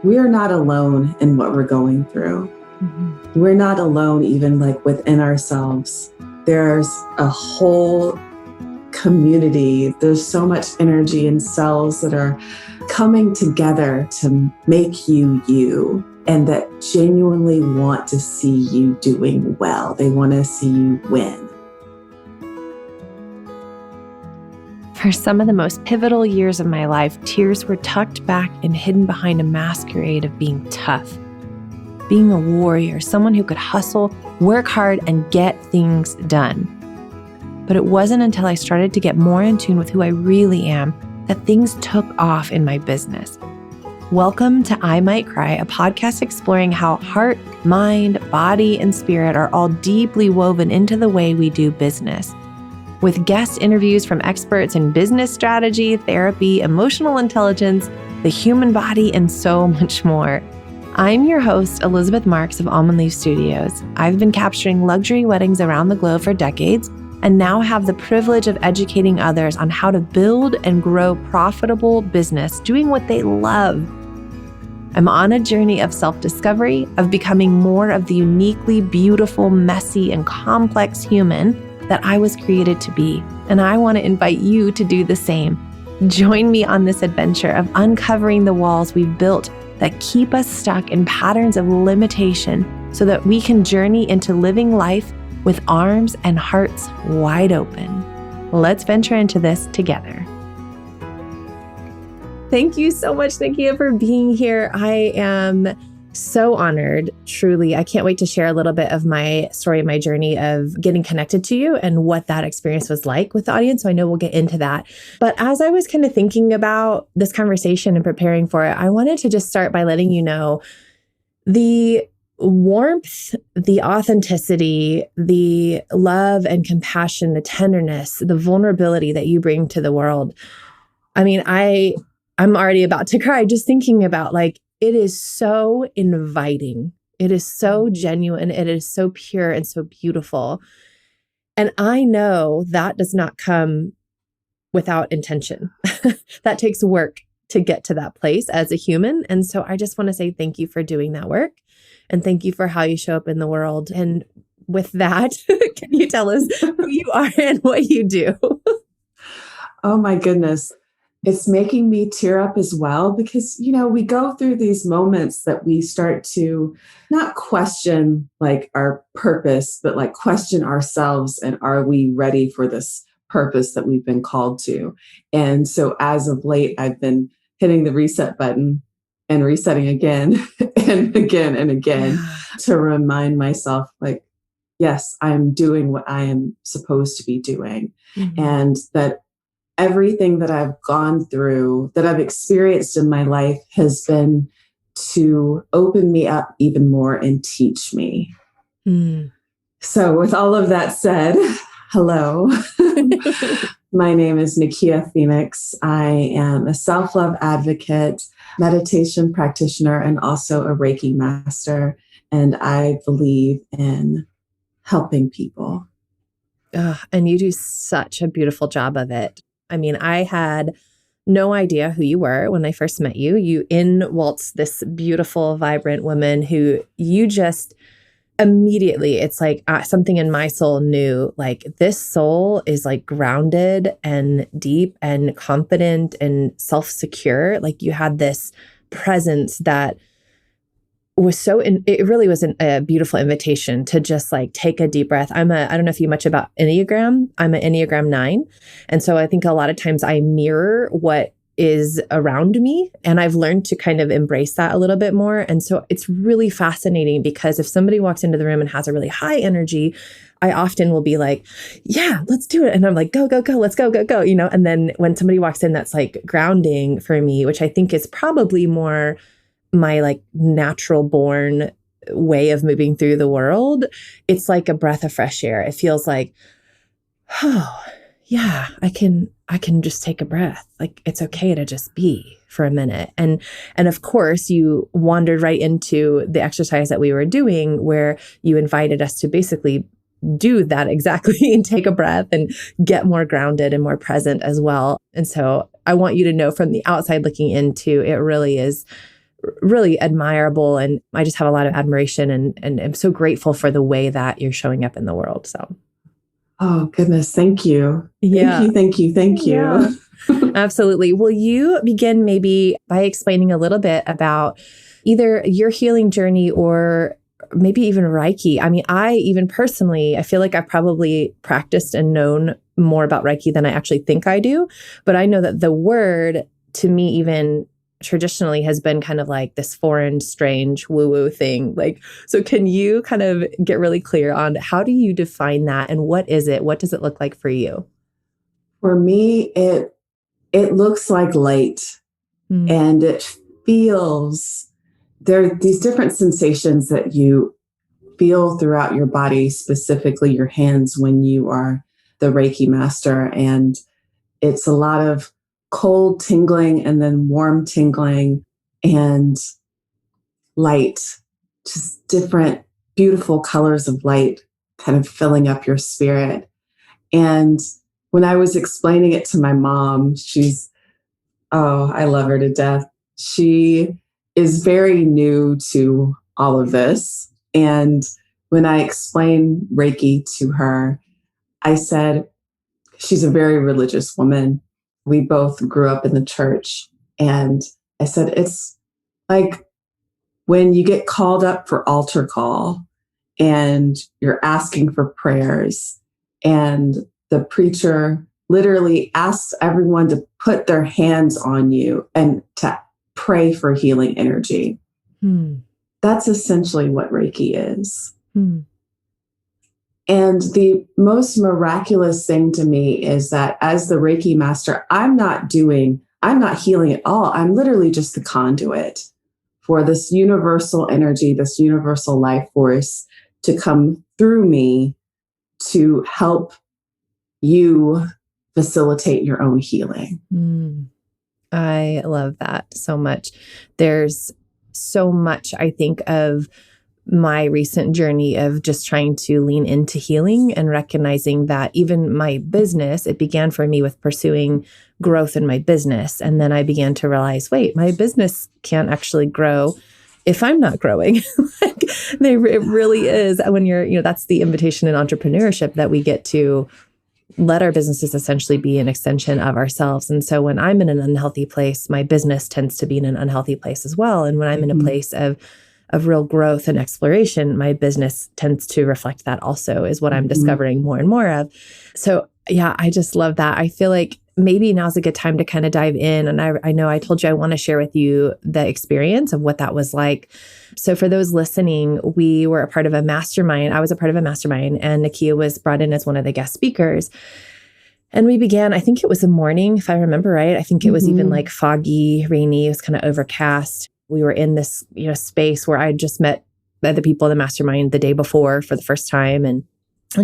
we are not alone in what we're going through. Mm-hmm. We're not alone even like within ourselves. There's a whole community. There's so much energy and cells that are coming together to make you you, and that genuinely want to see you doing well. They want to see you win. For some of the most pivotal years of my life, tears were tucked back and hidden behind a masquerade of being tough, being a warrior, someone who could hustle, work hard, and get things done. But it wasn't until I started to get more in tune with who I really am that things took off in my business. Welcome to I Might Cry, a podcast exploring how heart, mind, body, and spirit are all deeply woven into the way we do business. With guest interviews from experts in business strategy, therapy, emotional intelligence, the human body, and so much more. I'm your host, Elizabeth Marks of Almond Leaf Studios. I've been capturing luxury weddings around the globe for decades and now have the privilege of educating others on how to build and grow profitable business doing what they love. I'm on a journey of self-discovery, of becoming more of the uniquely beautiful, messy, and complex human that I was created to be, and I want to invite you to do the same. Join me on this adventure of uncovering the walls we've built that keep us stuck in patterns of limitation so that we can journey into living life with arms and hearts wide open. Let's venture into this together. Thank you so much, Nikia, for being here. I am so honored, truly. I can't wait to share a little bit of my story, my journey of getting connected to you and what that experience was like with the audience. So I know we'll get into that. But as I was kind of thinking about this conversation and preparing for it, I wanted to just start by letting you know the warmth, the authenticity, the love and compassion, the tenderness, the vulnerability that you bring to the world. I mean, I'm already about to cry just thinking about like, it is so inviting. It is so genuine. It is so pure and so beautiful. And I know that does not come without intention. That takes work to get to that place as a human. And so I just want to say thank you for doing that work. And thank you for how you show up in the world. And with that, can you tell us who you are and what you do? Oh my goodness. It's making me tear up as well because, we go through these moments that we start to not question like our purpose, but like question ourselves and are we ready for this purpose that we've been called to? And so as of late, I've been hitting the reset button and resetting again and again and again to remind myself like, yes, I'm doing what I am supposed to be doing. Mm-hmm. And that everything that I've gone through, that I've experienced in my life has been to open me up even more and teach me. Mm. So with all of that said, hello. My name is Nikia Phoenix. I am a self-love advocate, meditation practitioner, and also a Reiki master. And I believe in helping people. And you do such a beautiful job of it. I mean, I had no idea who you were when I first met you. You in-waltzed this beautiful, vibrant woman who you just immediately, it's like something in my soul knew, like this soul is like grounded and deep and confident and self-secure. Like you had this presence that was it really was a beautiful invitation to just like take a deep breath. I don't know if you much about Enneagram. I'm an Enneagram 9. And so I think a lot of times I mirror what is around me. And I've learned to kind of embrace that a little bit more. And so it's really fascinating because if somebody walks into the room and has a really high energy, I often will be like, yeah, let's do it. And I'm like, go, go, go, let's go, go, go, And then when somebody walks in, that's like grounding for me, which I think is probably more my like natural born way of moving through the world. It's like a breath of fresh air. It feels like, oh yeah, I can just take a breath. Like it's okay to just be for a minute. And of course you wandered right into the exercise that we were doing where you invited us to basically do that exactly and take a breath and get more grounded and more present as well. And so I want you to know from the outside looking into, it really is really admirable. And I just have a lot of admiration and I'm so grateful for the way that you're showing up in the world. So, Oh, goodness. Thank you. Thank yeah. you. Thank you. Thank Yeah, you. absolutely. Will you begin maybe by explaining a little bit about either your healing journey or maybe even Reiki? I mean, I even personally, I feel like I've probably practiced and known more about Reiki than I actually think I do. But I know that the word to me, even traditionally, has been kind of like this foreign, strange, woo-woo thing. Like, so can you kind of get really clear on how do you define that and what is it? What does it look like for you? For me, it looks like light, Mm. and it feels, there are these different sensations that you feel throughout your body, specifically your hands when you are the Reiki master. And it's a lot of cold tingling and then warm tingling and light, just different beautiful colors of light kind of filling up your spirit. And when I was explaining it to my mom, oh, I love her to death. She is very new to all of this. And when I explained Reiki to her, I said, she's a very religious woman. We both grew up in the church. And I said, it's like when you get called up for altar call and you're asking for prayers, and the preacher literally asks everyone to put their hands on you and to pray for healing energy. Hmm. That's essentially what Reiki is. Hmm. And the most miraculous thing to me is that as the Reiki master, I'm not healing at all. I'm literally just the conduit for this universal energy, this universal life force to come through me to help you facilitate your own healing. Mm. I love that so much. There's so much I think of my recent journey of just trying to lean into healing and recognizing that even my business, it began for me with pursuing growth in my business. And then I began to realize, wait, my business can't actually grow if I'm not growing. Like, it really is when that's the invitation in entrepreneurship that we get to let our businesses essentially be an extension of ourselves. And so when I'm in an unhealthy place, my business tends to be in an unhealthy place as well. And when I'm in a place of real growth and exploration, my business tends to reflect that also, is what I'm discovering more and more of. So yeah, I just love that. I feel like maybe now's a good time to kind of dive in. And I know I told you I want to share with you the experience of what that was like. So for those listening, we were a part of a mastermind. I was a part of a mastermind, and Nikia was brought in as one of the guest speakers. And we began, I think it was a morning, if I remember right. I think it was even like foggy, rainy. It was kind of overcast. We were in this, space where I had just met the people in the mastermind the day before for the first time. And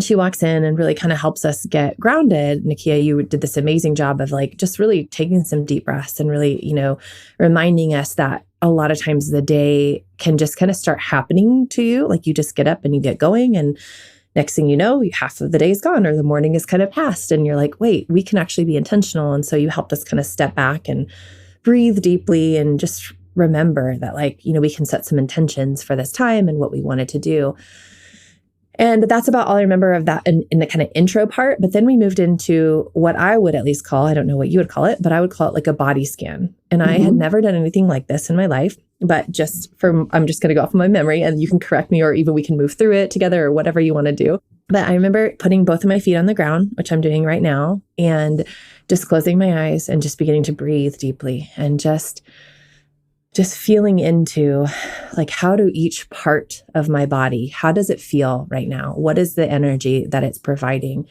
she walks in and really kind of helps us get grounded. Nikia, you did this amazing job of like just really taking some deep breaths and really, reminding us that a lot of times the day can just kind of start happening to you. Like you just get up and you get going, and next thing you know, half of the day is gone or the morning is kind of past. And you're like, wait, we can actually be intentional. And so you helped us kind of step back and breathe deeply and just remember that, like, we can set some intentions for this time and what we wanted to do. And that's about all I remember of that in the kind of intro part. But then we moved into what I would at least call, I don't know what you would call it, but I would call it like a body scan. And I had never done anything like this in my life, but I'm just going to go off of my memory, and you can correct me, or even we can move through it together, or whatever you want to do. But I remember putting both of my feet on the ground, which I'm doing right now, and just closing my eyes and just beginning to breathe deeply and just feeling into, like, how do each part of my body, how does it feel right now? What is the energy that it's providing?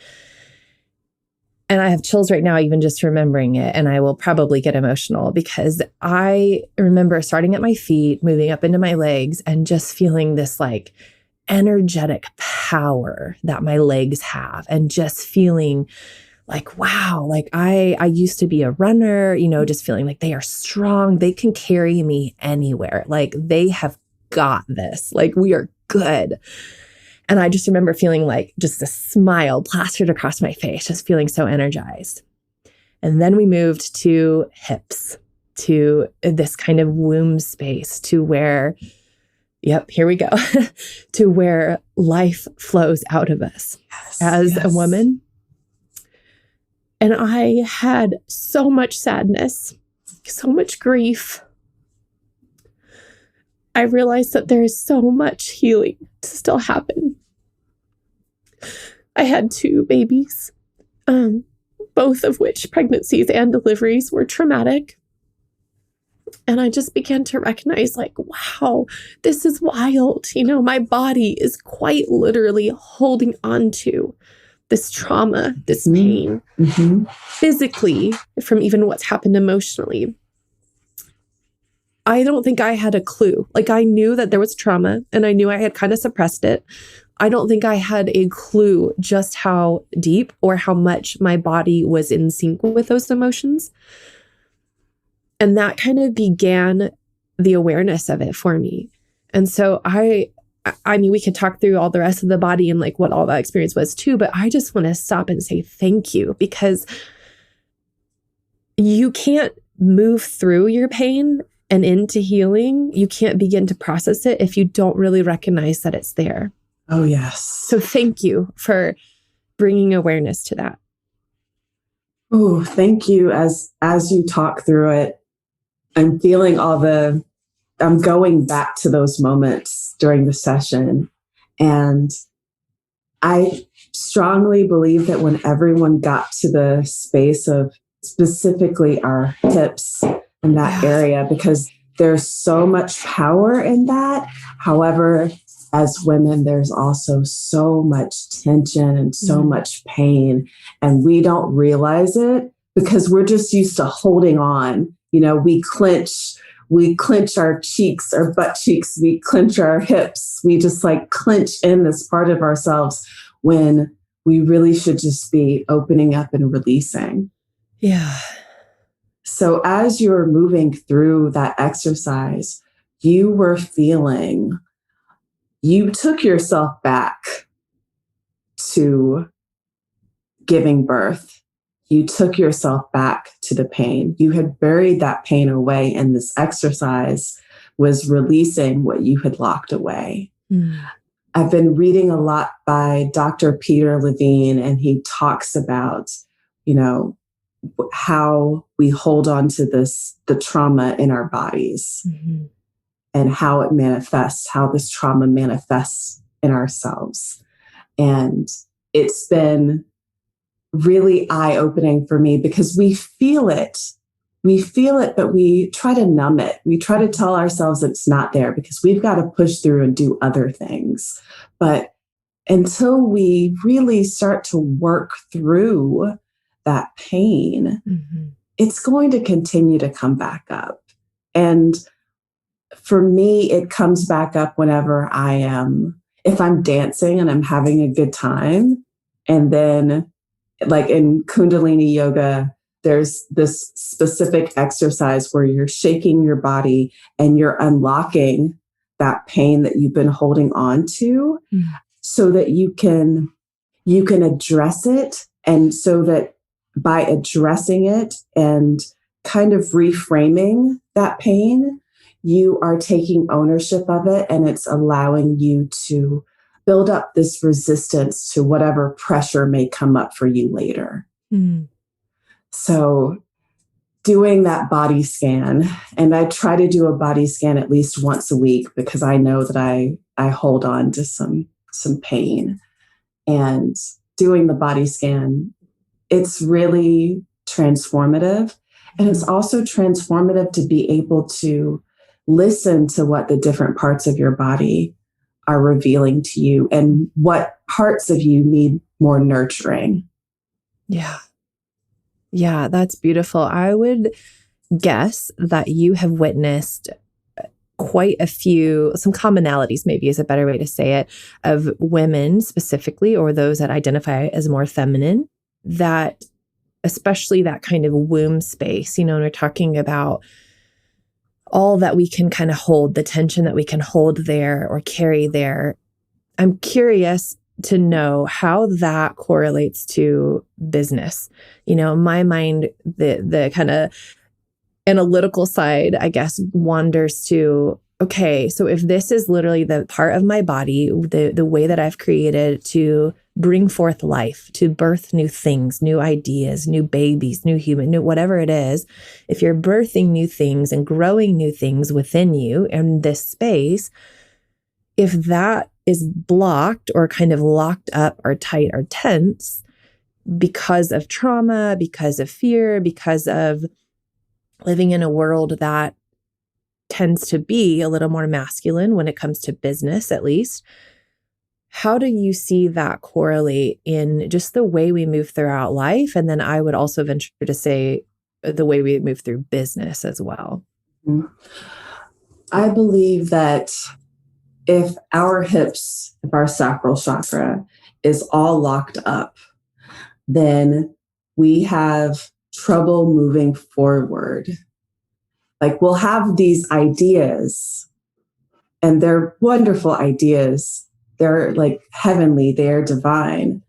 And I have chills right now, even just remembering it. And I will probably get emotional because I remember starting at my feet, moving up into my legs, and just feeling this like energetic power that my legs have, and just feeling like, wow, like I used to be a runner, just feeling like they are strong. They can carry me anywhere. Like they have got this, like we are good. And I just remember feeling like just a smile plastered across my face, just feeling so energized. And then we moved to hips. to this kind of womb space, to where, yep, here we go, to where life flows out of us as a woman. And I had so much sadness, so much grief. I realized that there is so much healing to still happen. I had 2 babies, both of which pregnancies and deliveries were traumatic. And I just began to recognize, like, wow, this is wild. You know, my body is quite literally holding on to this trauma, this pain, physically, from even what's happened emotionally. I don't think I had a clue. Like, I knew that there was trauma and I knew I had kind of suppressed it. I don't think I had a clue just how deep or how much my body was in sync with those emotions. And that kind of began the awareness of it for me. And so I mean, we could talk through all the rest of the body and like what all that experience was too, but I just want to stop and say thank you, because you can't move through your pain and into healing. You can't begin to process it if you don't really recognize that it's there. Oh, yes. So thank you for bringing awareness to that. Oh, thank you. As you talk through it, I'm feeling I'm going back to those moments during the session. And I strongly believe that when everyone got to the space of specifically our hips and that area, because there's so much power in that. However, as women, there's also so much tension and so much pain, and we don't realize it because we're just used to holding on. You know, we clench our cheeks, our butt cheeks, we clench our hips. We just like clench in this part of ourselves when we really should just be opening up and releasing. Yeah. So as you were moving through that exercise, you took yourself back to giving birth. You took yourself back to the pain. You had buried that pain away, and this exercise was releasing what you had locked away. I've been reading a lot by Dr. Peter Levine, and he talks about, you know, how we hold on to the trauma in our bodies and how it manifests, how this trauma manifests in ourselves. And it's been really eye-opening for me because we feel it, but we try to numb it. We try to tell ourselves it's not there because we've got to push through and do other things. But until we really start to work through that pain, it's going to continue to come back up. And for me, it comes back up whenever if I'm dancing and I'm having a good time. And then like in Kundalini yoga, there's this specific exercise where you're shaking your body and you're unlocking that pain that you've been holding on to so that you can address it. And so that by addressing it and kind of reframing that pain, you are taking ownership of it, and it's allowing you to build up this resistance to whatever pressure may come up for you later. So doing that body scan, and I try to do a body scan at least once a week because I know that I hold on to some pain. And doing the body scan, it's really transformative. And it's also transformative to be able to listen to what the different parts of your body are revealing to you and what parts of you need more nurturing. Yeah. Yeah, that's beautiful. I would guess that you have witnessed quite some commonalities, maybe is a better way to say it, of women specifically, or those that identify as more feminine, that especially that kind of womb space, when we're talking about all that we can kind of hold, the tension that we can hold there or carry there. I'm curious to know how that correlates to business. In my mind, the kind of analytical side, I guess, wanders to, okay, so if this is literally the part of my body, the way that I've created to bring forth life, to birth new things, new ideas, new babies, new human, new whatever it is, if you're birthing new things and growing new things within you in this space, if that is blocked or kind of locked up or tight or tense because of trauma, because of fear, because of living in a world that tends to be a little more masculine when it comes to business, at least. How do you see that correlate in just the way we move throughout life? And then I would also venture to say the way we move through business as well. I believe that if our hips, if our sacral chakra is all locked up, then we have trouble moving forward. Like we'll have these ideas and they're wonderful ideas. They're like heavenly, they're divine.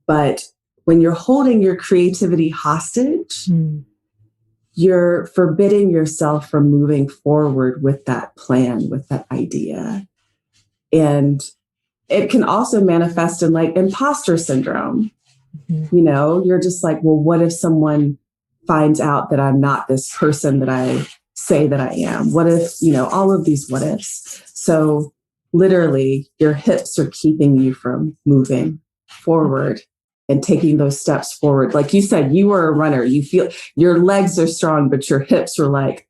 But when you're holding your creativity hostage, you're forbidding yourself from moving forward with that plan, with that idea. And it can also manifest in like imposter syndrome. You know, you're just like, well, what if someone finds out that I'm not this person that I say that I am? What if, you know, all of these what ifs. So literally your hips are keeping you from moving forward and taking those steps forward. Like you said, you were a runner. You feel your legs are strong, but your hips are like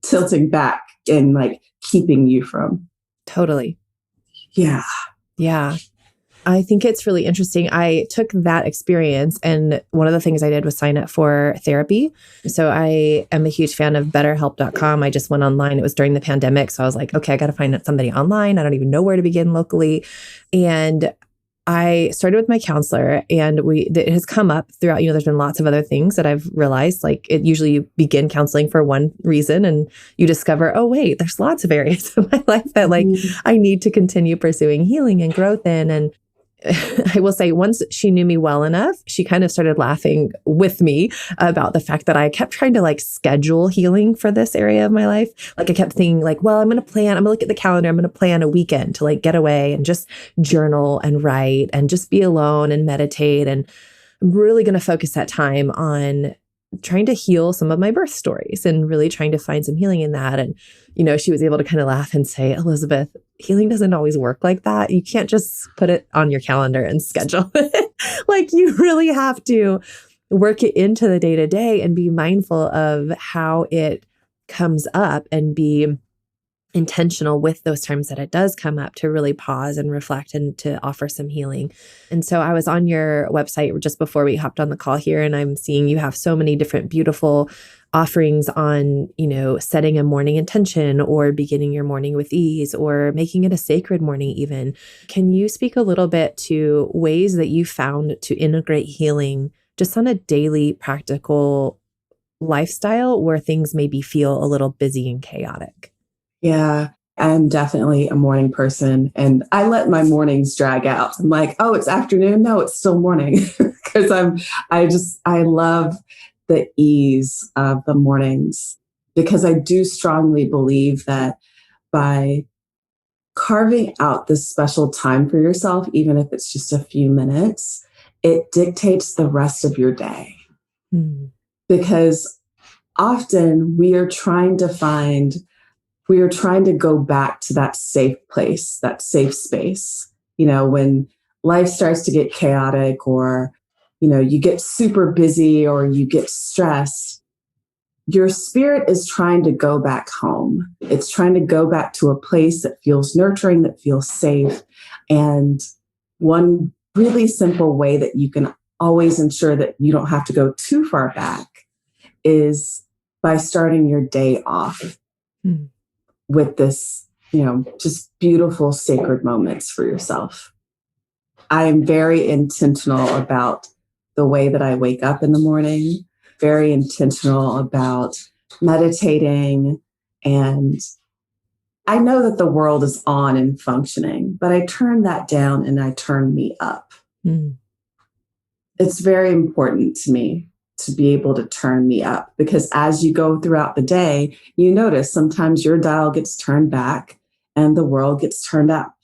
tilting back and like keeping you from. Totally. Yeah. Yeah. I think it's really interesting. I took that experience and one of the things I did was sign up for therapy. So I am a huge fan of betterhelp.com. I just went online. It was during the pandemic. So I was like, okay, I got to find somebody online. I don't even know where to begin locally. And I started with my counselor and it has come up throughout, there's been lots of other things that I've realized, like it usually you begin counseling for one reason and you discover, oh, wait, there's lots of areas of my life that like I need to continue pursuing healing and growth in. And I will say once she knew me well enough, she kind of started laughing with me about the fact that I kept trying to like schedule healing for this area of my life. Like I kept thinking like, well, I'm going to look at the calendar. I'm going to plan a weekend to like get away and just journal and write and just be alone and meditate. And I'm really going to focus that time on trying to heal some of my birth stories and really trying to find some healing in that. And, she was able to kind of laugh and say, Elizabeth, healing doesn't always work like that. You can't just put it on your calendar and schedule it. Like you really have to work it into the day to day and be mindful of how it comes up and be intentional with those times that it does come up to really pause and reflect and to offer some healing. And so I was on your website just before we hopped on the call here, and I'm seeing you have so many different beautiful offerings on, setting a morning intention or beginning your morning with ease or making it a sacred morning even. Can you speak a little bit to ways that you found to integrate healing just on a daily practical lifestyle where things maybe feel a little busy and chaotic? Yeah, I'm definitely a morning person and I let my mornings drag out. I'm like, oh, it's afternoon. No, it's still morning because I love the ease of the mornings because I do strongly believe that by carving out this special time for yourself, even if it's just a few minutes, it dictates the rest of your day. Because often we are trying to go back to that safe place, that safe space. When life starts to get chaotic or, you get super busy or you get stressed, your spirit is trying to go back home. It's trying to go back to a place that feels nurturing, that feels safe. And one really simple way that you can always ensure that you don't have to go too far back is by starting your day off with this, just beautiful sacred moments for yourself. I am very intentional about the way that I wake up in the morning, very intentional about meditating. And I know that the world is on and functioning, but I turn that down and I turn me up. It's very important to me to be able to turn me up. Because as you go throughout the day, you notice sometimes your dial gets turned back and the world gets turned up,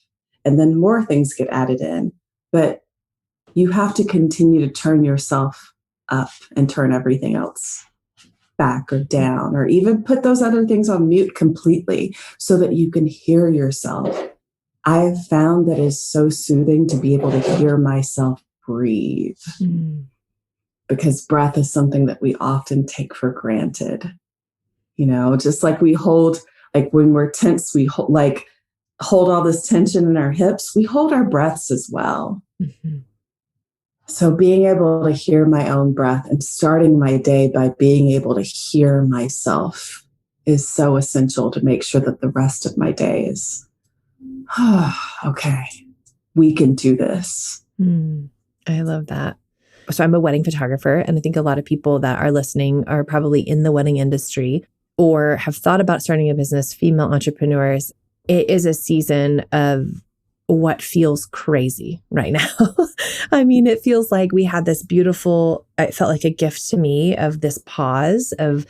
and then more things get added in. But you have to continue to turn yourself up and turn everything else back or down, or even put those other things on mute completely so that you can hear yourself. I've found that it's so soothing to be able to hear myself breathe. Because breath is something that we often take for granted. Just like we hold, like when we're tense, we hold all this tension in our hips, we hold our breaths as well. Mm-hmm. So being able to hear my own breath and starting my day by being able to hear myself is so essential to make sure that the rest of my day is, okay, we can do this. I love that. So I'm a wedding photographer, and I think a lot of people that are listening are probably in the wedding industry or have thought about starting a business, female entrepreneurs. It is a season of what feels crazy right now. I mean, it feels like we had this beautiful, it felt like a gift to me of this pause of,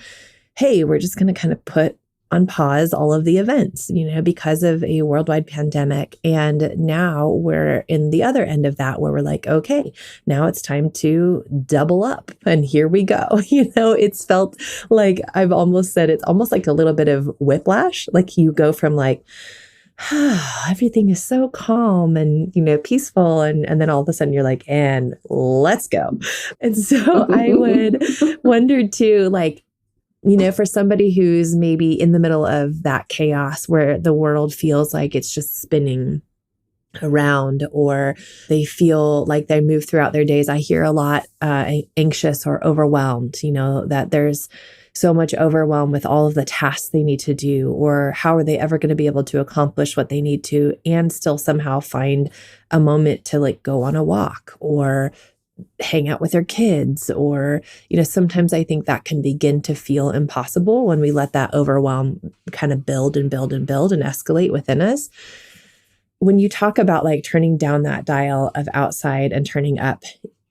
hey, we're just going to kind of put on pause all of the events, because of a worldwide pandemic. And now we're in the other end of that where we're like, okay, now it's time to double up. And here we go. It's felt like I've almost said it's almost like a little bit of whiplash. Like you go from like, everything is so calm and, peaceful. And then all of a sudden you're like, and let's go. And so I would wonder too, like, for somebody who's maybe in the middle of that chaos where the world feels like it's just spinning around, or they feel like they move throughout their days. I hear a lot anxious or overwhelmed, that there's so much overwhelm with all of the tasks they need to do, or how are they ever going to be able to accomplish what they need to and still somehow find a moment to like go on a walk or hang out with their kids, or, sometimes I think that can begin to feel impossible when we let that overwhelm kind of build and build and build and escalate within us. When you talk about like turning down that dial of outside and turning up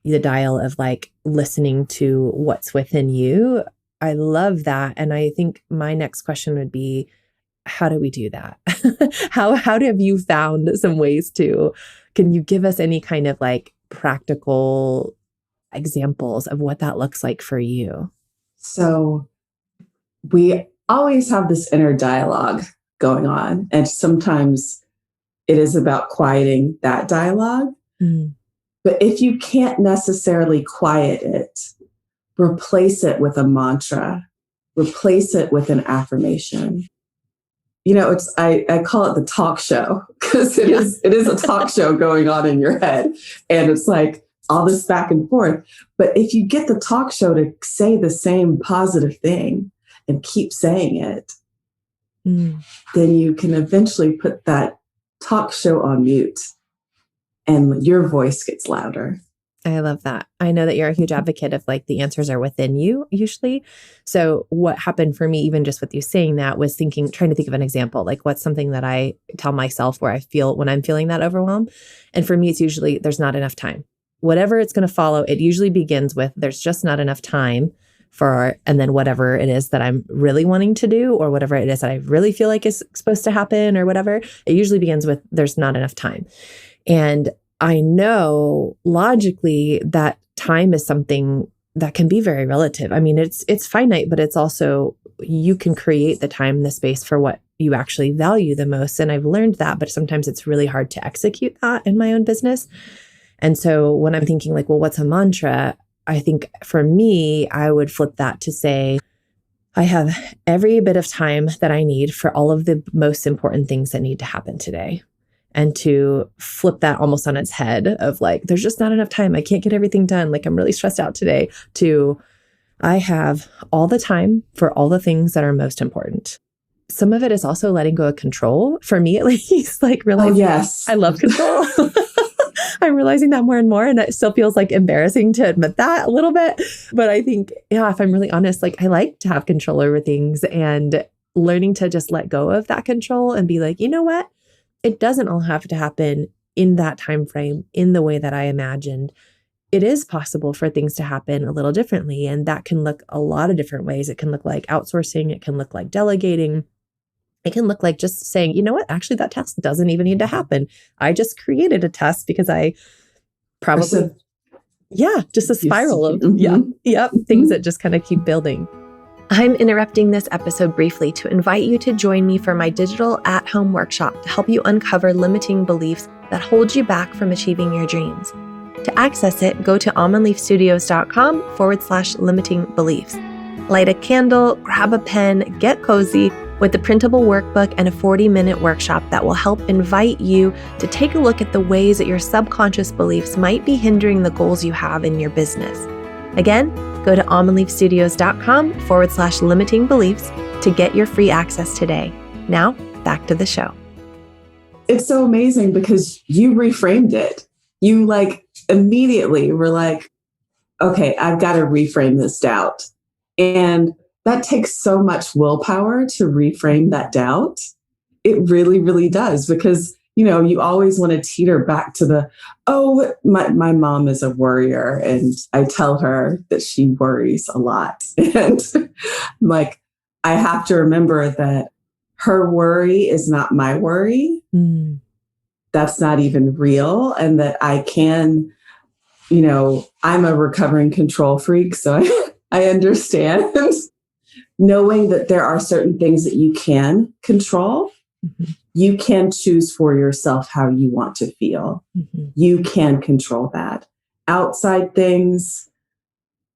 the dial of like listening to what's within you, I love that. And I think my next question would be, how do we do that? How have you found some ways can you give us any kind of like practical examples of what that looks like for you? So we always have this inner dialogue going on, and sometimes it is about quieting that dialogue. But if you can't necessarily quiet it, replace it with a mantra, replace it with an affirmation. I call it the talk show, because it is a talk show going on in your head, and it's like all this back and forth. But if you get the talk show to say the same positive thing and keep saying it, then you can eventually put that talk show on mute and your voice gets louder. I love that. I know that you're a huge advocate of like the answers are within you usually. So what happened for me, even just with you saying that, was trying to think of an example, like what's something that I tell myself where I feel when I'm feeling that overwhelm. And for me, it's usually there's not enough time. Whatever it's going to follow, it usually begins with there's just not enough time and then whatever it is that I'm really wanting to do, or whatever it is that I really feel like is supposed to happen or whatever, it usually begins with there's not enough time. And I know logically that time is something that can be very relative. I mean, it's finite, but it's also, you can create the time, the space for what you actually value the most. And I've learned that, but sometimes it's really hard to execute that in my own business. And so when I'm thinking like, well, what's a mantra? I think for me, I would flip that to say, I have every bit of time that I need for all of the most important things that need to happen today. And to flip that almost on its head of like, there's just not enough time. I can't get everything done. Like, I'm really stressed out today, to I have all the time for all the things that are most important. Some of it is also letting go of control, for me at least, like realizing yes. I love control. I'm realizing that more and more. And it still feels like embarrassing to admit that a little bit. But I think, if I'm really honest, like I like to have control over things, and learning to just let go of that control and be like, you know what? It doesn't all have to happen in that time frame, in the way that I imagined. it is possible for things to happen a little differently. And that can look a lot of different ways. It can look like outsourcing. It can look like delegating. It can look like just saying, you know what, actually that test doesn't even need to happen. I just created a test because I probably, just a spiral of, things that just kind of keep building. I'm interrupting this episode briefly to invite you to join me for my digital at-home workshop to help you uncover limiting beliefs that hold you back from achieving your dreams. To access it, go to almondleafstudios.com/limiting beliefs. Light a candle, grab a pen, get cozy with the printable workbook and a 40-minute workshop that will help invite you to take a look at the ways that your subconscious beliefs might be hindering the goals you have in your business. Again, go to almondleafstudios.com/limiting beliefs to get your free access today. Now, back to the show. It's so amazing because you reframed it. You immediately were like, okay, I've got to reframe this doubt. And that takes so much willpower to reframe that doubt. It really, really does, because, you always want to teeter back to my mom is a worrier, and I tell her that she worries a lot. And I have to remember that her worry is not my worry. Mm. That's not even real. And that I can, I'm a recovering control freak. So I understand knowing that there are certain things that you can control. Mm-hmm. You can choose for yourself how you want to feel. Mm-hmm. You can control that. Outside things,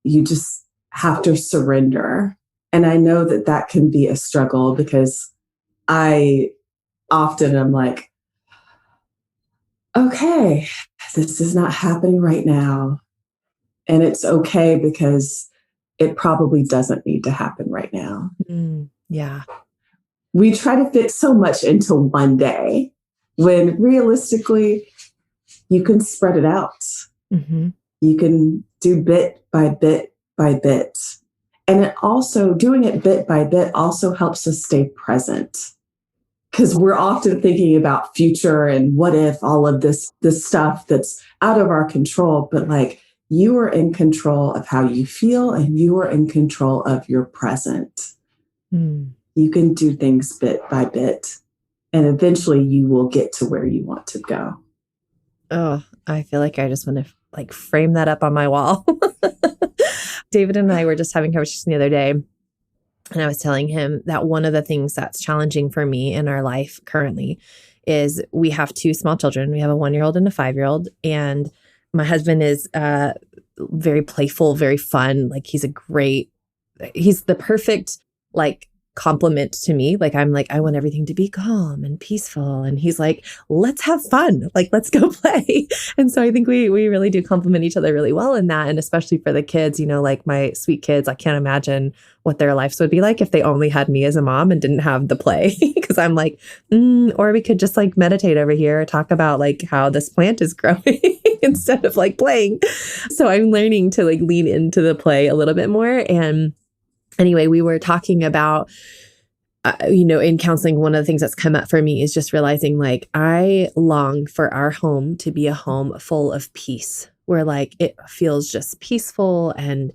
you just have to surrender. And I know that that can be a struggle, because I often am like, okay, this is not happening right now. And it's okay, because it probably doesn't need to happen right now. Yeah. We try to fit so much into one day, when realistically, you can spread it out. Mm-hmm. You can do bit by bit by bit. And it also, doing it bit by bit also helps us stay present. Because we're often thinking about future and what if, all of this stuff that's out of our control. But you are in control of how you feel, and you are in control of your present. Mm. You can do things bit by bit, and eventually you will get to where you want to go. Oh, I feel like I just want to frame that up on my wall. David and I were just having a conversation the other day, and I was telling him that one of the things that's challenging for me in our life currently is we have two small children. We have a 1-year-old and a 5-year-old, and my husband is very playful, very fun. He's the perfect compliment to me. I want everything to be calm and peaceful. And he's like, let's have fun. Let's go play. And so I think we really do complement each other really well in that. And especially for the kids, my sweet kids, I can't imagine what their lives would be like if they only had me as a mom and didn't have the play. Because I'm or we could just meditate over here, talk about how this plant is growing instead of playing. So I'm learning to lean into the play a little bit more. And anyway, we were talking about, in counseling, one of the things that's come up for me is just realizing I long for our home to be a home full of peace, where it feels just peaceful. And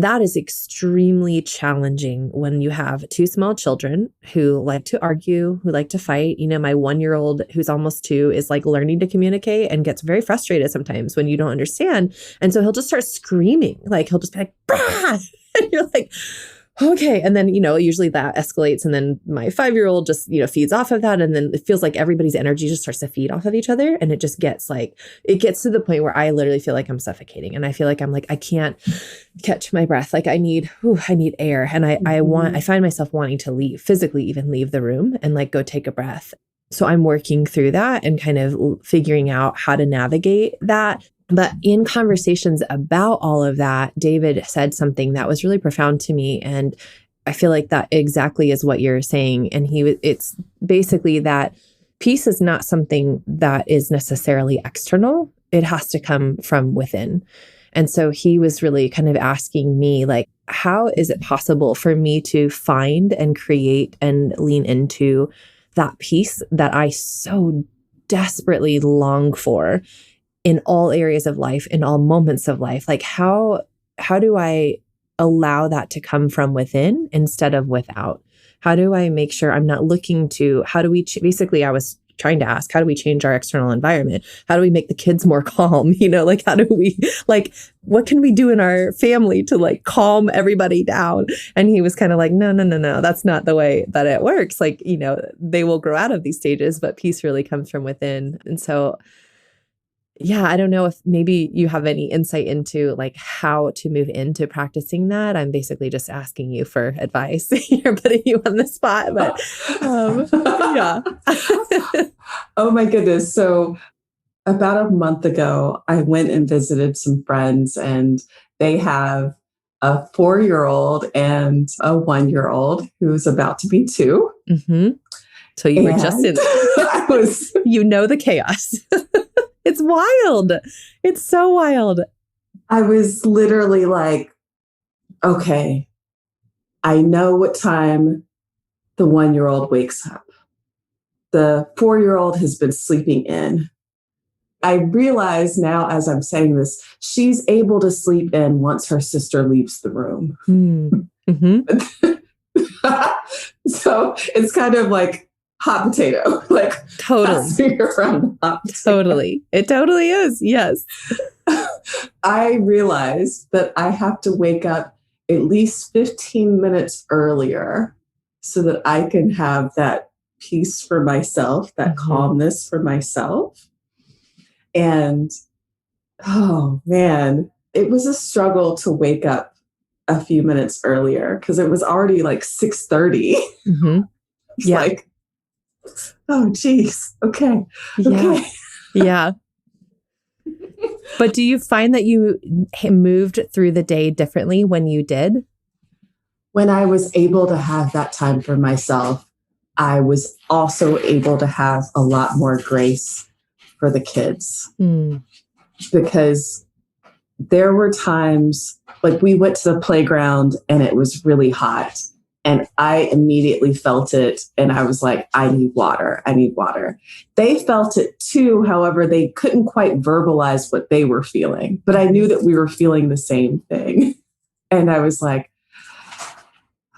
that is extremely challenging when you have two small children who like to argue, who like to fight. My 1-year-old, who's almost 2, is learning to communicate and gets very frustrated sometimes when you don't understand. And so he'll just start screaming. He'll just be like, "Bah!" And you're like, okay. And then, usually that escalates. And then my 5-year-old just, feeds off of that. And then it feels like everybody's energy just starts to feed off of each other. And it just gets it gets to the point where I literally feel like I'm suffocating. And I feel like I can't catch my breath. I need air. And I find myself wanting to physically leave the room and go take a breath. So I'm working through that and kind of figuring out how to navigate that. But in conversations about all of that, David said something that was really profound to me. And I feel like that exactly is what you're saying. And it's basically that peace is not something that is necessarily external. It has to come from within. And so he was really kind of asking me, how is it possible for me to find and create and lean into that peace that I so desperately long for in all areas of life, in all moments of life. Like how do I allow that to come from within instead of without? How do I make sure I'm not looking to, how do we, basically I was trying to ask, how do we change our external environment? How do we make the kids more calm? Like how do we, like, what can we do in our family to like calm everybody down? And he was kind of like, no, that's not the way that it works. Like, they will grow out of these stages, but peace really comes from within. And so, yeah, I don't know if maybe you have any insight into like how to move into practicing that. I'm basically just asking you for advice. You're putting you on the spot, but yeah. Oh my goodness. So about a month ago, I went and visited some friends, and they have a 4-year-old and a 1-year-old who's about to be 2. Mm-hmm. So you were just in I was, the chaos. It's wild. It's so wild. I was literally like, okay, I know what time the 1-year-old wakes up. The 4-year-old has been sleeping in. I realize now as I'm saying this, she's able to sleep in once her sister leaves the room. Mm-hmm. So it's kind of like hot potato, like totally around hot potato. Totally. It totally is. Yes. I realized that I have to wake up at least 15 minutes earlier so that I can have that peace for myself, that calmness for myself. And oh man, it was a struggle to wake up a few minutes earlier because it was already like 6:30. Mm-hmm. It's like, oh, geez. Okay. Okay. Yeah. But do you find that you moved through the day differently when you did? When I was able to have that time for myself, I was also able to have a lot more grace for the kids. Because there were times, like we went to the playground and it was really hot. And I immediately felt it. And I was like, I need water. I need water. They felt it too. However, they couldn't quite verbalize what they were feeling. But I knew that we were feeling the same thing. And I was like,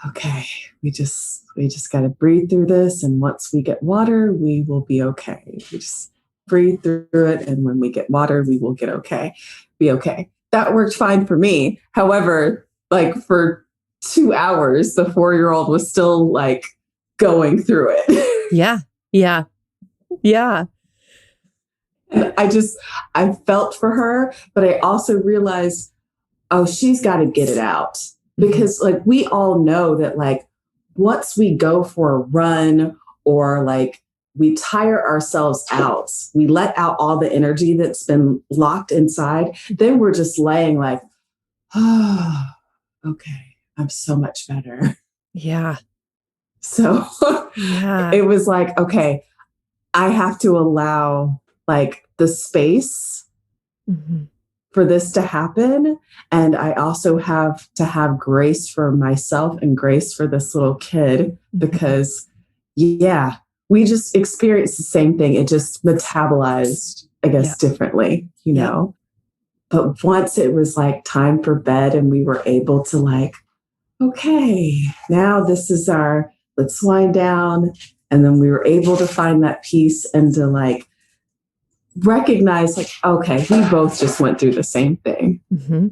okay, we just got to breathe through this. And once we get water, we will be okay. We just breathe through it. And when we get water, we will be okay. That worked fine for me. However, like for 2 hours, the 4-year-old was still like going through it. Yeah. And I felt for her, but I also realized, oh, she's got to get it out. Because like we all know that like once we go for a run or like we tire ourselves out, we let out all the energy that's been locked inside, then we're just laying like, oh, okay. I'm so much better. Yeah. So it was like, okay, I have to allow like the space for this to happen. And I also have to have grace for myself and grace for this little kid because we just experienced the same thing. It just metabolized, I guess, differently, you know? But once it was like time for bed and we were able to like, okay, now this is let's wind down. And then we were able to find that peace and to like recognize like, okay, we both just went through the same thing.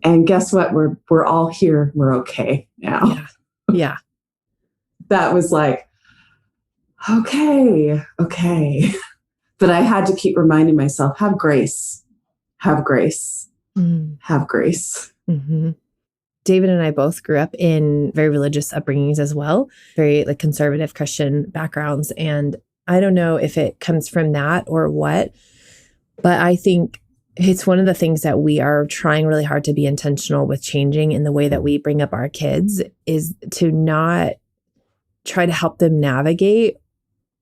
And guess what? We're all here. We're okay now. Yeah. That was like, okay. But I had to keep reminding myself, have grace. Have grace. David and I both grew up in very religious upbringings as well, very like conservative Christian backgrounds. And I don't know if it comes from that or what, but I think it's one of the things that we are trying really hard to be intentional with changing in the way that we bring up our kids is to not try to help them navigate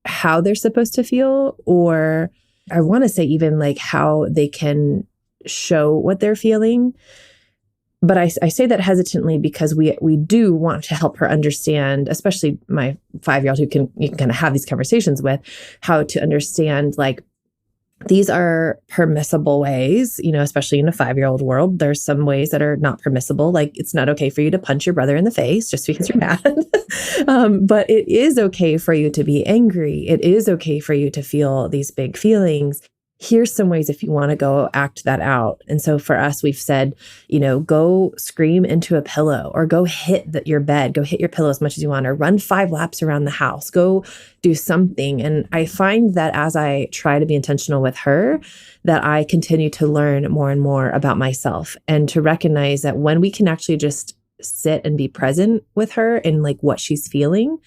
how they're supposed to feel, or I want to say even like how they can show what they're feeling. But I say that hesitantly because we do want to help her understand, especially my 5-year-old who you can kind of have these conversations with, how to understand like these are permissible ways, especially in a 5-year-old world. There's some ways that are not permissible. Like it's not okay for you to punch your brother in the face just because you're mad. But it is okay for you to be angry. It is okay for you to feel these big feelings. Here's some ways if you want to go act that out. And so for us, we've said, go scream into a pillow or go hit your bed, go hit your pillow as much as you want, or run 5 laps around the house, go do something. And I find that as I try to be intentional with her, that I continue to learn more and more about myself and to recognize that when we can actually just sit and be present with her and like what she's feeling,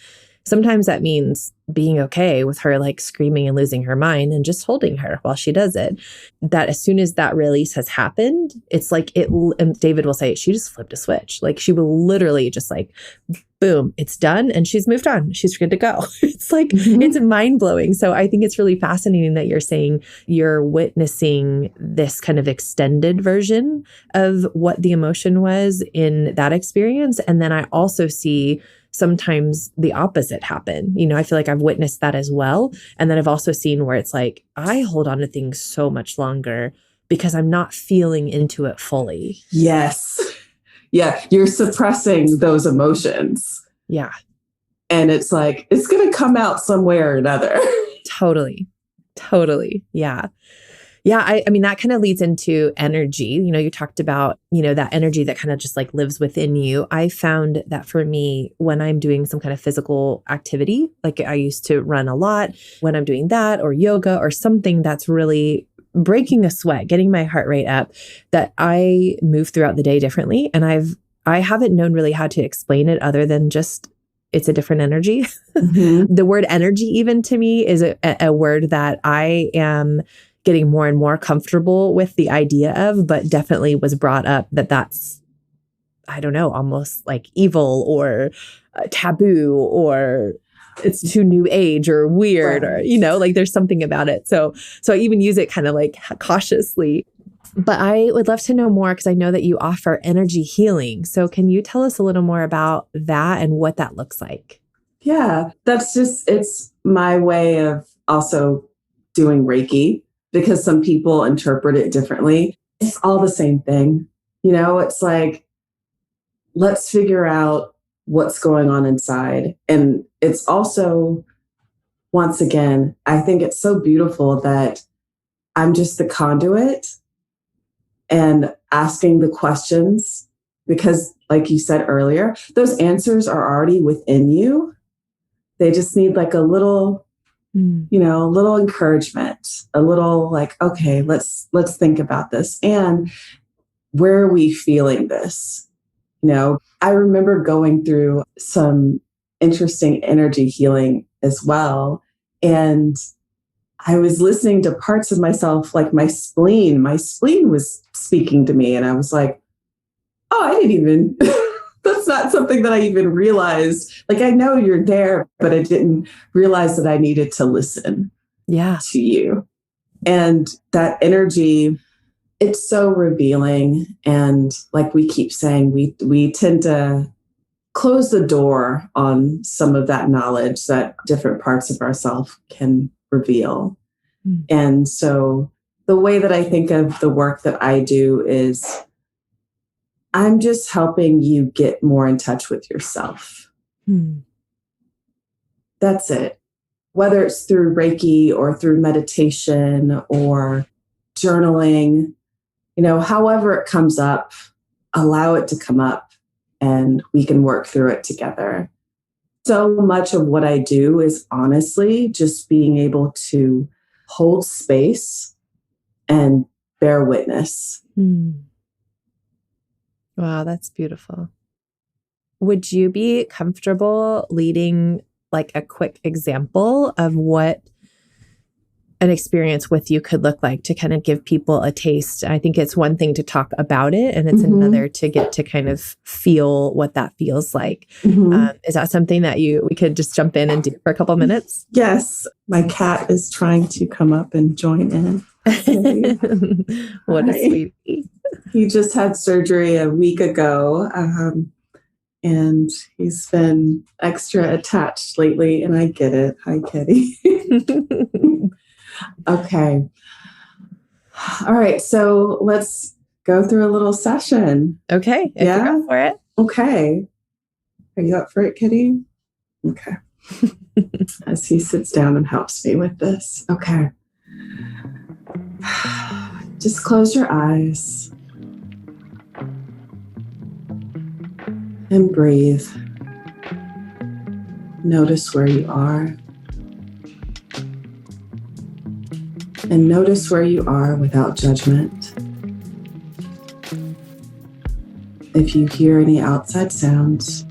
sometimes that means being okay with her like screaming and losing her mind and just holding her while she does it. That as soon as that release has happened, it's like and David will say, she just flipped a switch. Like she will literally just like, boom, it's done. And she's moved on. She's good to go. It's like, it's mind blowing. So I think it's really fascinating that you're saying you're witnessing this kind of extended version of what the emotion was in that experience. And then I also see sometimes the opposite happen. I feel like I've witnessed that as well. And then I've also seen where it's like, I hold on to things so much longer because I'm not feeling into it fully. Yes. Yeah. You're suppressing those emotions. Yeah. And it's like, it's going to come out some way or another. Totally. Yeah. Yeah, I mean, that kind of leads into energy. You talked about, that energy that kind of just like lives within you. I found that for me, when I'm doing some kind of physical activity, like I used to run a lot, when I'm doing that or yoga or something that's really breaking a sweat, getting my heart rate up, that I move throughout the day differently. And I haven't known really how to explain it other than just it's a different energy. The word energy, even to me, is a word that I am getting more and more comfortable with the idea of, but definitely was brought up that's, I don't know, almost like evil or taboo, or it's too new age or weird, or, like there's something about it. So I even use it kind of like cautiously. But I would love to know more because I know that you offer energy healing. So can you tell us a little more about that and what that looks like? Yeah, it's my way of also doing Reiki, because some people interpret it differently. It's all the same thing. It's like, let's figure out what's going on inside. And it's also, once again, I think it's so beautiful that I'm just the conduit and asking the questions, because like you said earlier, those answers are already within you. They just need like a little a little encouragement, a little like, okay, let's think about this. And where are we feeling this? I remember going through some interesting energy healing as well. And I was listening to parts of myself, like my spleen was speaking to me. And I was like, oh, I didn't even, that's not something that I even realized. Like, I know you're there, but I didn't realize that I needed to listen to you. And that energy, it's so revealing. And like we keep saying, we tend to close the door on some of that knowledge that different parts of ourselves can reveal. And so the way that I think of the work that I do is I'm just helping you get more in touch with yourself. That's it. Whether it's through Reiki or through meditation or journaling, however it comes up, allow it to come up and we can work through it together. So much of what I do is honestly just being able to hold space and bear witness. Wow, that's beautiful. Would you be comfortable leading like a quick example of what an experience with you could look like to kind of give people a taste? I think it's one thing to talk about it and it's another to get to kind of feel what that feels like. Is that something that we could just jump in and do for a couple minutes? Yes. My cat is trying to come up and join in. What a sweetie. He just had surgery a week ago. And he's been extra attached lately, and I get it. Hi, Kitty. Okay. All right. So let's go through a little session. Okay. If Yeah? you're up for it. Okay. Are you up for it, Kitty? Okay. As he sits down and helps me with this. Okay. Just close your eyes and breathe. Notice where you are. And notice where you are without judgment. If you hear any outside sounds,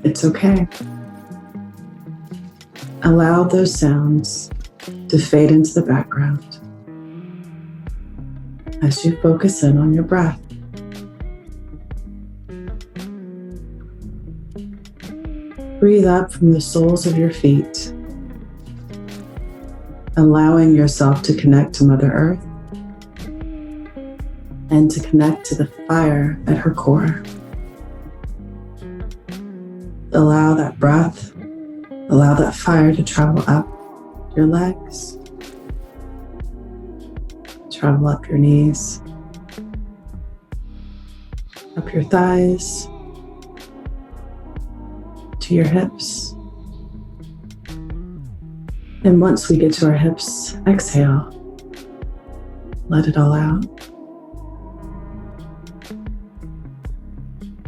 it's okay. Allow those sounds to fade into the background as you focus in on your breath. Breathe up from the soles of your feet, allowing yourself to connect to Mother Earth and to connect to the fire at her core. Allow that breath, allow that fire to travel up your legs, travel up your knees, up your thighs, to your hips. And once we get to our hips, exhale. Let it all out.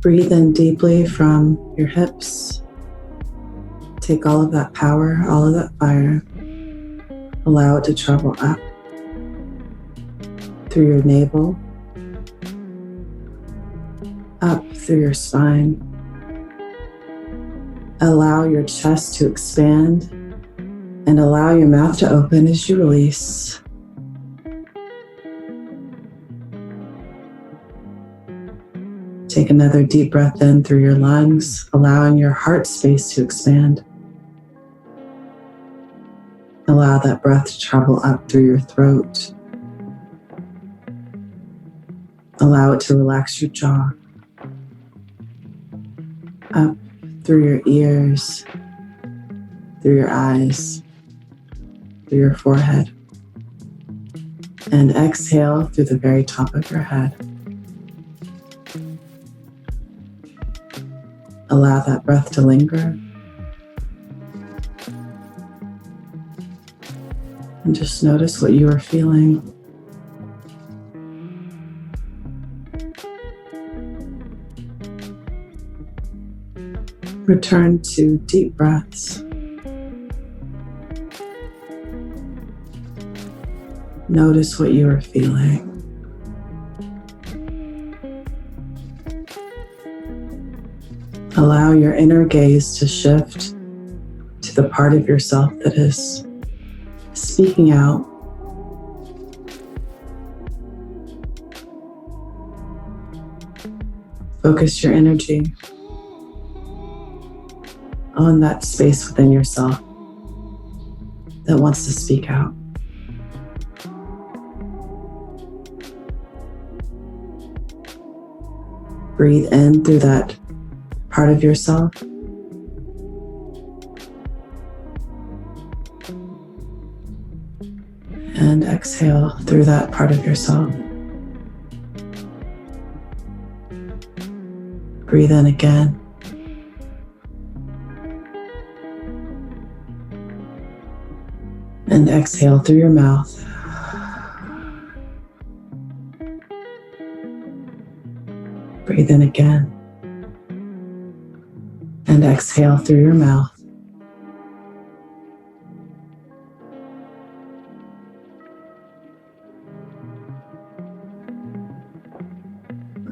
Breathe in deeply from your hips. Take all of that power, all of that fire. Allow it to travel up through your navel, up through your spine. Allow your chest to expand and allow your mouth to open as you release. Take another deep breath in through your lungs, allowing your heart space to expand. Allow that breath to travel up through your throat. Allow it to relax your jaw. Up through your ears, through your eyes, through your forehead. And exhale through the very top of your head. Allow that breath to linger. And just notice what you are feeling. Return to deep breaths. Notice what you are feeling. Allow your inner gaze to shift to the part of yourself that is speaking out. Focus your energy on that space within yourself that wants to speak out. Breathe in through that part of yourself. And exhale through that part of yourself. Breathe in again. And exhale through your mouth. Breathe in again. And exhale through your mouth.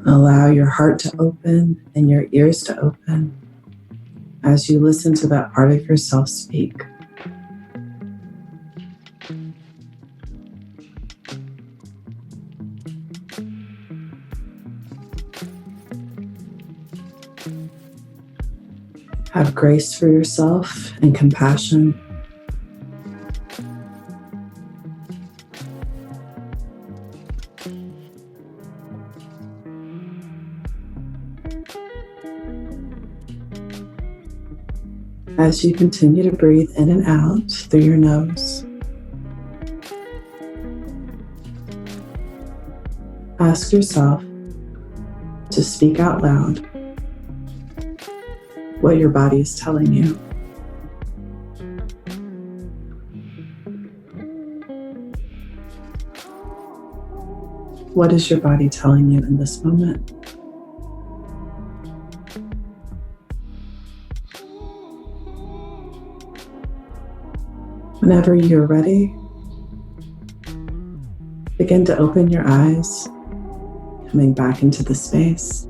Allow your heart to open and your ears to open as you listen to that part of yourself speak. Have grace for yourself and compassion. As you continue to breathe in and out through your nose, ask yourself to speak out loud what your body is telling you. What is your body telling you in this moment? Whenever you're ready, begin to open your eyes, coming back into the space.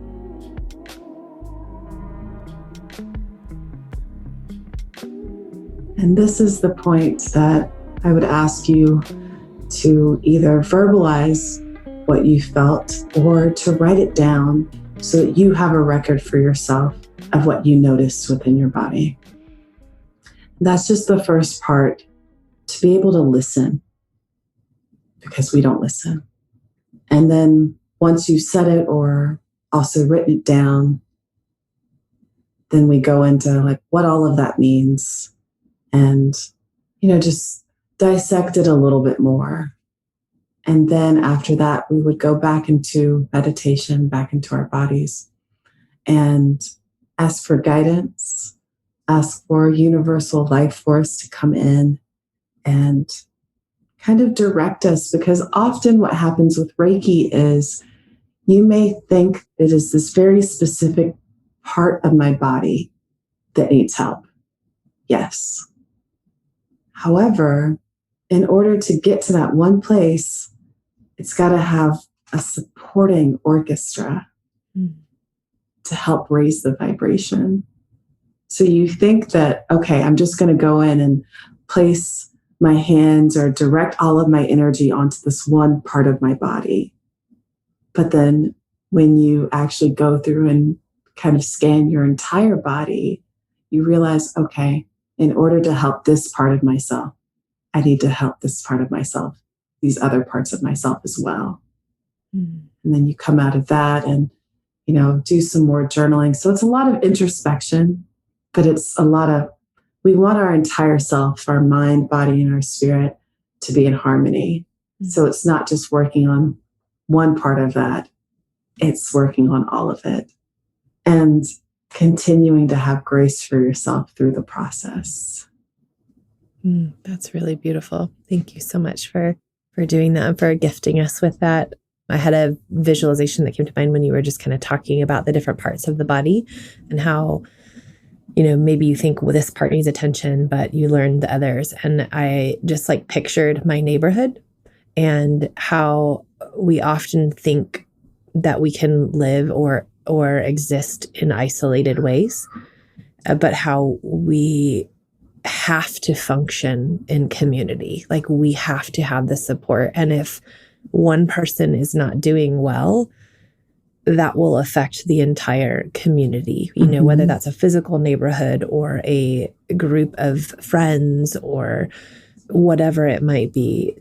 And this is the point that I would ask you to either verbalize what you felt or to write it down so that you have a record for yourself of what you noticed within your body. That's just the first part, to be able to listen, because we don't listen. And then once you've said it or also written it down, then we go into like what all of that means and, just dissect it a little bit more. And then after that, we would go back into meditation, back into our bodies, and ask for guidance, ask for universal life force to come in and kind of direct us. Because often what happens with Reiki is you may think it is this very specific part of my body that needs help. Yes. However, in order to get to that one place, it's got to have a supporting orchestra to help raise the vibration. So you think that, okay, I'm just going to go in and place my hands or direct all of my energy onto this one part of my body. But then when you actually go through and kind of scan your entire body, you realize, okay, in order to help this part of myself, I need to help this part of myself, these other parts of myself as well. And then you come out of that and, do some more journaling. So it's a lot of introspection, but it's a lot of, we want our entire self, our mind, body, and our spirit to be in harmony. So it's not just working on one part of that, it's working on all of it and continuing to have grace for yourself through the process. That's really beautiful. Thank you so much for doing that and for gifting us with that. I had a visualization that came to mind when you were just kind of talking about the different parts of the body and how, maybe you think, well, this part needs attention, but you learn the others. And I just pictured my neighborhood and how we often think that we can live or exist in isolated ways, but how we have to function in community. We have to have the support. And if one person is not doing well, that will affect the entire community, whether that's a physical neighborhood or a group of friends or whatever it might be.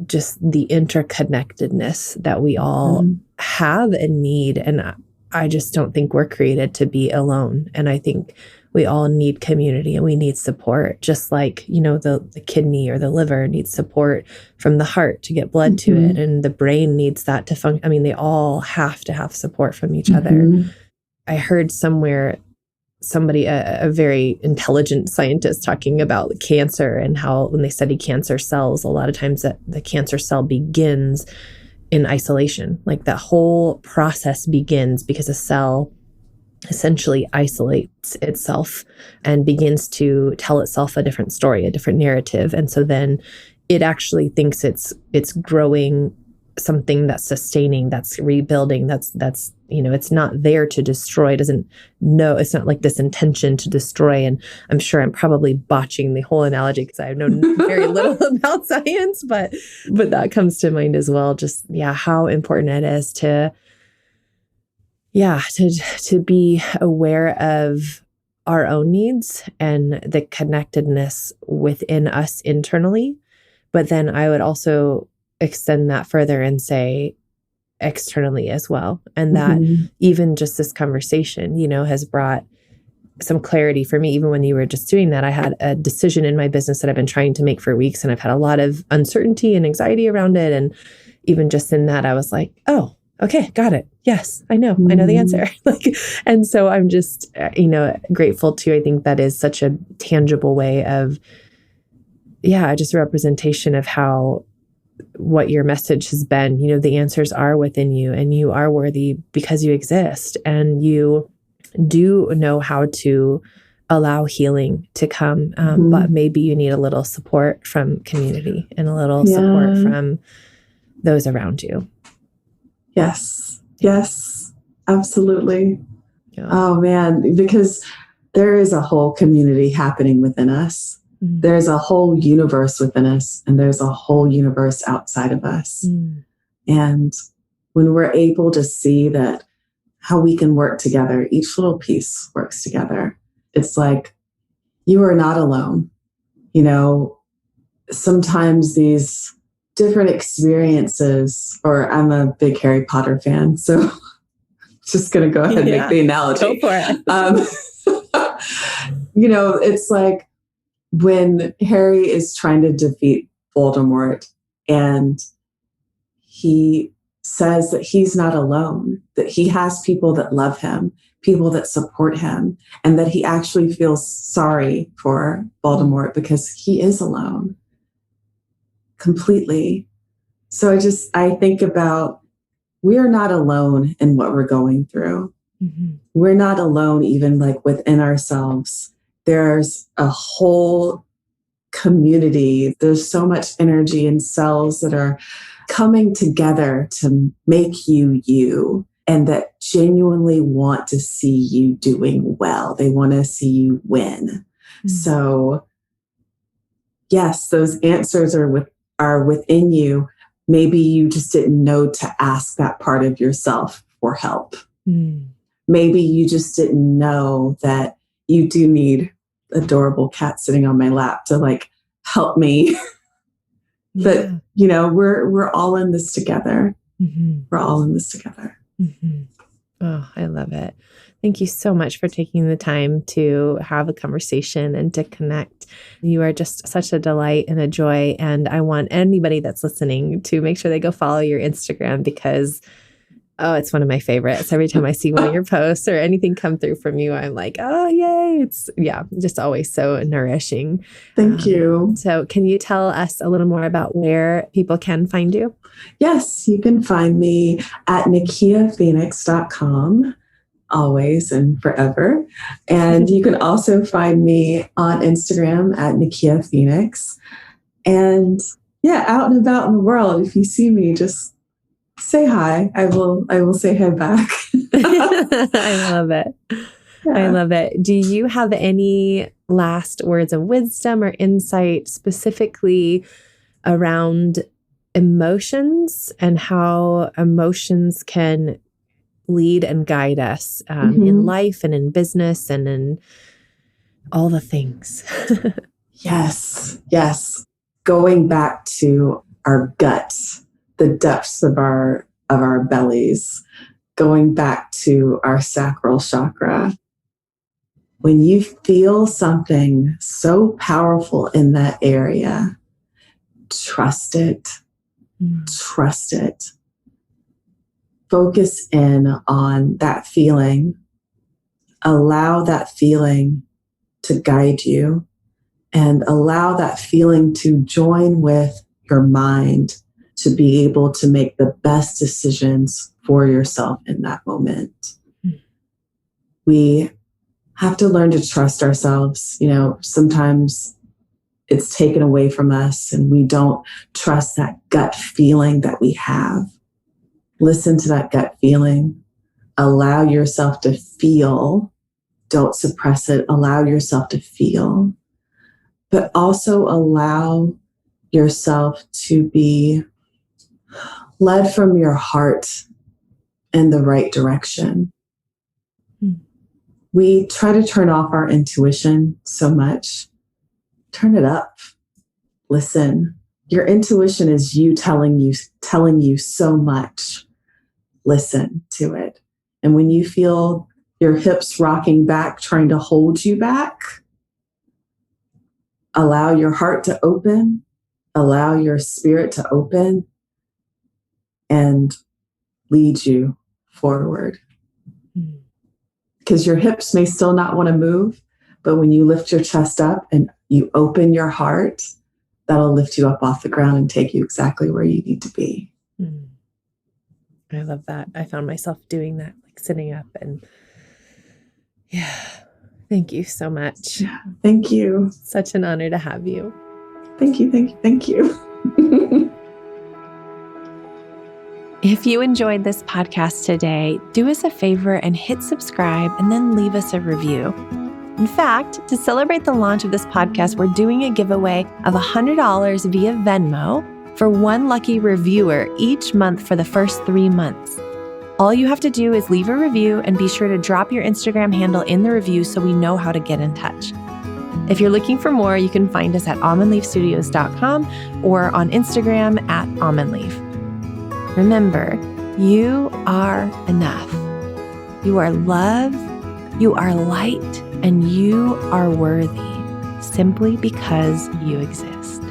Just the interconnectedness that we all have and need. And I just don't think we're created to be alone. And I think we all need community and we need support, just like, the kidney or the liver needs support from the heart to get blood to it. And the brain needs that to function. I mean, they all have to have support from each other. I heard somewhere somebody, a very intelligent scientist, talking about cancer and how when they study cancer cells, a lot of times that the cancer cell begins in isolation. That whole process begins because a cell essentially isolates itself and begins to tell itself a different story, a different narrative. And so then it actually thinks it's growing something that's sustaining, that's rebuilding, that's it's not there to destroy. It doesn't know, it's not this intention to destroy. And I'm sure I'm probably botching the whole analogy because I know very little about science, but that comes to mind as well. Just, how important it is to be aware of our own needs and the connectedness within us internally. But then I would also extend that further and say externally as well. And that even just this conversation, has brought some clarity for me. Even when you were just doing that, I had a decision in my business that I've been trying to make for weeks, and I've had a lot of uncertainty and anxiety around it. And even just in that, I was like, oh, okay, got it. Yes, I know the answer. Like, and so I'm just, grateful too. I think that is such a tangible way of, just a representation of how what your message has been. The answers are within you, and you are worthy because you exist, and you do know how to allow healing to come. But maybe you need a little support from community and a little support from those around you. Yes. Yes, absolutely. Yeah. Oh man, because there is a whole community happening within us. There's a whole universe within us, and there's a whole universe outside of us. And when we're able to see that how we can work together, each little piece works together. It's like, you are not alone. Sometimes these different experiences, or I'm a big Harry Potter fan, so just going to go ahead and make the analogy. Go for it. It's like when Harry is trying to defeat Voldemort, and he says that he's not alone, that he has people that love him, people that support him, and that he actually feels sorry for Voldemort because he is alone completely. So I think about, we are not alone in what we're going through. We're not alone, even like within ourselves. There's a whole community. There's so much energy and cells that are coming together to make you you, and that genuinely want to see you doing well. They want to see you win. So yes, those answers are within you. Maybe you just didn't know to ask that part of yourself for help. Maybe you just didn't know that you do need adorable cat sitting on my lap to like help me. But we're all in this together. We're all in this together. Oh, I love it. Thank you so much for taking the time to have a conversation and to connect. You are just such a delight and a joy. And I want anybody that's listening to make sure they go follow your Instagram, because it's one of my favorites. Every time I see one of your posts or anything come through from you, I'm like, oh, yay. It's just always so nourishing. Thank you. So can you tell us a little more about where people can find you? Yes, you can find me at nikiaphoenix.com, always and forever. And you can also find me on Instagram at Nikia Phoenix. And out and about in the world, if you see me, just say hi. I will say hi back. I love it. Yeah. I love it. Do you have any last words of wisdom or insight specifically around emotions and how emotions can lead and guide us in life and in business and in all the things? Yes. Going back to our guts, the depths of our bellies, going back to our sacral chakra. When you feel something so powerful in that area, trust it. Trust it. Focus in on that feeling. Allow that feeling to guide you, and allow that feeling to join with your mind to be able to make the best decisions for yourself in that moment. We have to learn to trust ourselves. Sometimes it's taken away from us and we don't trust that gut feeling that we have. Listen to that gut feeling. Allow yourself to feel. Don't suppress it. Allow yourself to feel. But also allow yourself to be led from your heart in the right direction. We try to turn off our intuition so much. Turn it up. Listen. Your intuition is you telling you so much. Listen to it. And when you feel your hips rocking back, trying to hold you back, allow your heart to open, allow your spirit to open, and lead you forward. Because your hips may still not want to move, but when you lift your chest up and you open your heart, that'll lift you up off the ground and take you exactly where you need to be. I love that. I found myself doing that, like sitting up, and yeah. Thank you so much. Yeah, thank you. Such an honor to have you. Thank you, thank you, thank you. If you enjoyed this podcast today, do us a favor and hit subscribe and then leave us a review. In fact, to celebrate the launch of this podcast, we're doing a giveaway of $100 via Venmo for one lucky reviewer each month for the first 3 months. All you have to do is leave a review and be sure to drop your Instagram handle in the review so we know how to get in touch. If you're looking for more, you can find us at almondleafstudios.com or on Instagram at almondleaf. Remember, you are enough. You are love, you are light, and you are worthy simply because you exist.